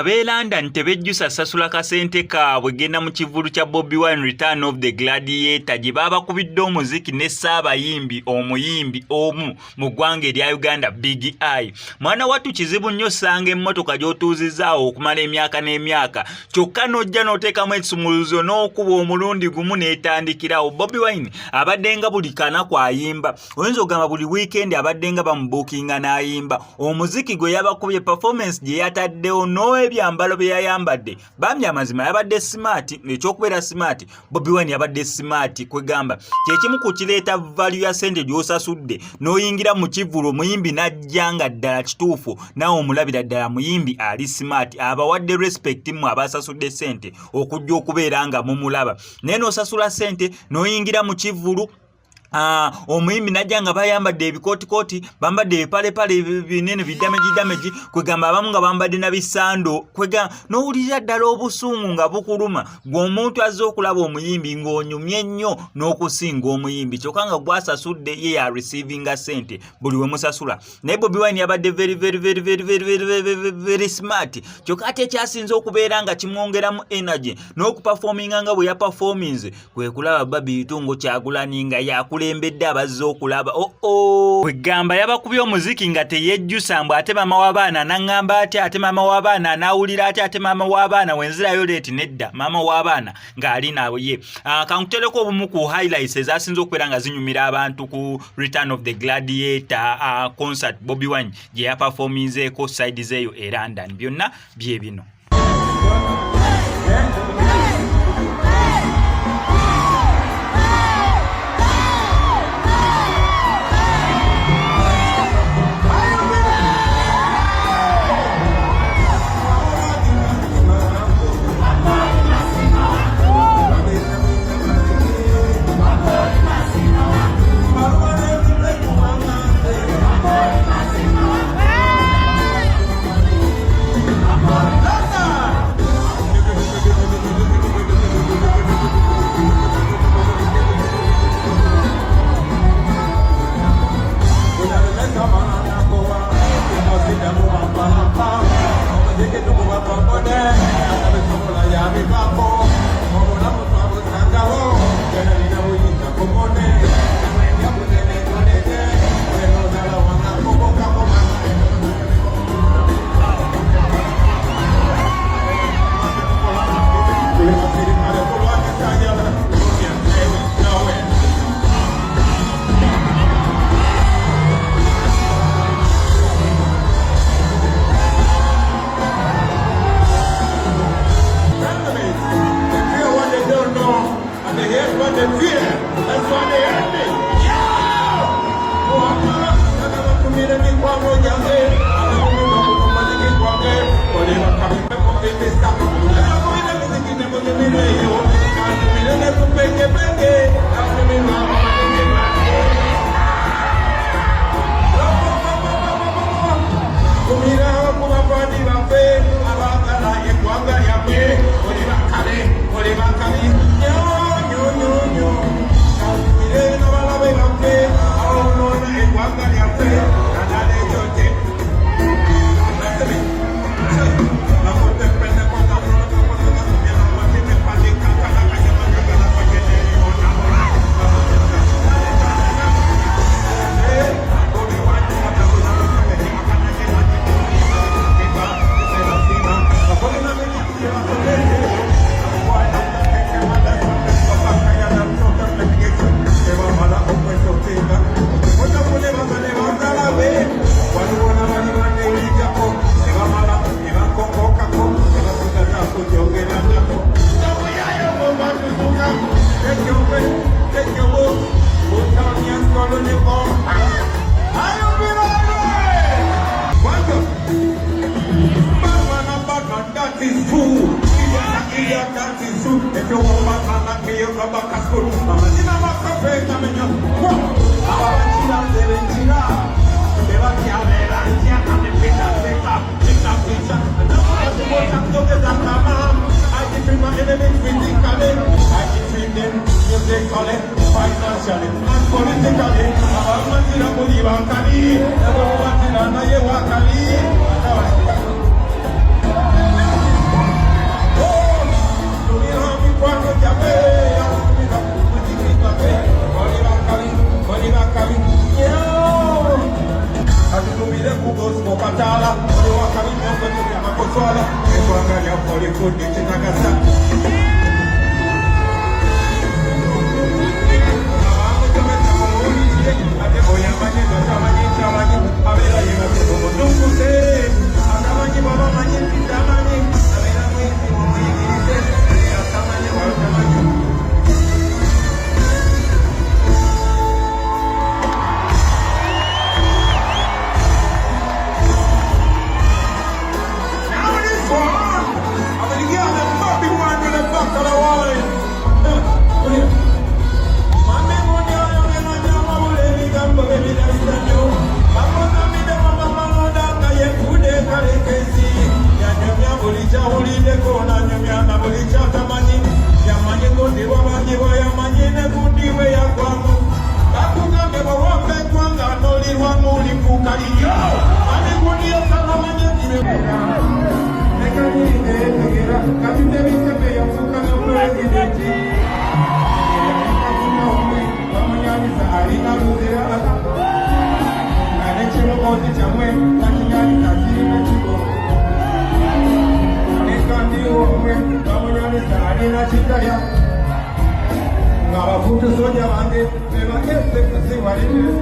ab'e London tebejjusa sasula kasente kaabwe genda mu kivulu kya Bobi Wine Return of the Gladiator gye babakubidde omuziki ne Ssaabayimbi omuyimbi omu mu ggwanga erya Uganda Big Eye. Mwana wattu kizibu nnyo sanga emmotoka gy'otuuzizaawo okumala emyaka n'emyaka kyokka n'ojja n'oteekamu ekisumuluzo n'okuba omulundi gumu n'etandikirawo. Bobi Wine abadde nga buli kanaku ayimba, oyinza okugamba buli weekend abadde nga bamubuukinga n'ayimba. Omuziki gwe yabakubye performance gye yataddewo n'ebyambalo bye yayambadde bambi amazima yabadde smart. Ekyokubeera smart, Bobi Wine yabadde smart kwegamba kyekimu ku kireeta value ya sente gy'osasudde n'oyingira mu kivulu omuyimbi n'ajja nga ddala kituufu nawe omulabira ddala muyimbi ali smart, abawadde respect mu abasasudde sente okujja okubeera nga mumulaba. Naye n'osasula sente n'oyingira mu kivulu omuyimbi najja nga bayambadde ebikootikooti, bambadde ebipalepale binene bidamagi kwegamba abamu nga bambadde na bisando kwegamba n'owulira ddala obusungu nga bukuluma gwe omuntu azze okulaba omuyimbi ng'onyumye nnyo n'okusinga omuyimbi kyokka nga gwasasudde ye ya receivinga sente buli we musasula. Naye Bobi Wine yabadde very smart kyokka ate ekyasinze okubeera nga kimwongeramu energy n'okuperforminga nga bwe yaperforminze kwe kulaba Babi Itungo Kyagulanyi nga yakula embedde abazze okulaba kwegamba yabakubye omuziki nga teyejjusa mbw ate maama w'abaana n'aŋŋamba ati ate maama w'abaana anaawulira ate maama w'abaana wenzirayo leeti nedda maama w'abaana ng'ali naye. Kankutereko obumu ku highlights ezasinze okubeera nga zinyumira abantu ku Return of the Gladiator concert Bobi Wine gye yaperforminzeeko side zeeyo e London. Byonna bye bino. Kiboya manyene gundi we ya kwamu Bakugambe bawambe kwanga noli wangu lipukalio Mani gundi ya salamanya kirebuka Nekani ine tegera Kapite vitepe ya fuka no presidenti Nekakuna umwe Wamanyani saharina luzera Kanechilo kozi chamwe Kachinyani kasiri mechiko Nekandi umwe Wamanyani saharina chitaya Abafutu soja wange, beba kese kusi walime.